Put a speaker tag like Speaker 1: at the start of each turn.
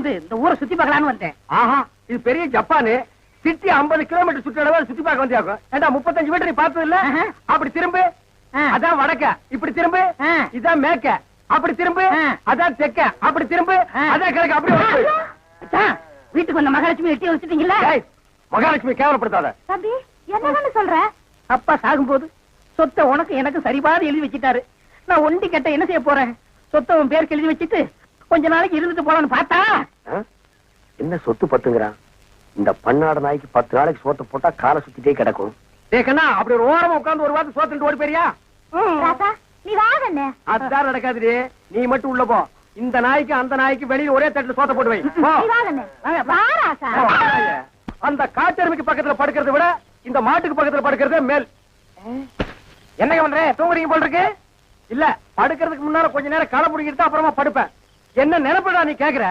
Speaker 1: இந்த ஊரை சுத்தி பார்க்கலான்னு வந்தேன்.
Speaker 2: ஆஹா, இது பெரிய ஜப்பானு. சிட்டி 50 கிலோமீட்டர் சுற்றளவு சுத்தி பார்க்க வந்தியாக்கும். ஏண்டா 35 மீட்டர் நீ பார்த்தது இல்ல? அப்படி திரும்பு, அதான் வடக்க. இப்படி திரும்பு, இதான் மேற்க. அப்படி திரும்பு, அதான் தெற்க. அப்படி திரும்பு, அதான் கிழக்கு. அப்படி
Speaker 1: வீட்டுக்கு வந்த மகாலட்சுமி எட்டி வச்சுட்டீங்களா?
Speaker 2: மகாலட்சுமி கேவலப்படுத்தாத.
Speaker 3: தம்பி என்னன்னு சொல்ற?
Speaker 1: அப்பா சாகும்போது சொத்தை உனக்கு எனக்கு சரிபாதி எழுதி வச்சுட்டாரு. நான் ஒண்டி கட்ட என்ன செய்ய போறேன்? சொத்தை உன் பேருக்கு எழுதி வச்சுட்டு கொஞ்ச நாளைக்கு இருந்துட்டு போலான்னு பார்த்தா
Speaker 2: என்ன சொத்து பத்துங்கிறான். இந்த பன்னாட நாய்க்கு 10 நாளைக்கு சோத்த போட்டா காலை சுத்திட்டே கிடக்கும். கண்ணா, அப்படி ஒரு ஓரமா உட்கார்ந்து ஒரு வாரத்தை சோத்துட்டு ஓடி போறியா?
Speaker 3: நீ வாங்கண்ணே.
Speaker 2: அதுதான் நடக்காது. நீ மட்டும் உள்ள போ. இந்த நாய்க்கு அந்த நாய்க்கு வெளியில ஒரே தட்டுல சோத்த போட்டு வை. அந்த காட்டெருமைக்கு பக்கத்துல படுக்கிறத விட இந்த மாட்டுக்கு பக்கத்துல படுக்கிறதே மேல். என்னங்க பண்ற? தூங்குறீங்க போல் இருக்கு. இல்ல, படுக்கிறதுக்கு முன்னால கொஞ்ச நேரம் களை புடிங்கிட்டு அப்புறமா படுப்பேன். என்ன நினைப்படா நீ கேக்குற?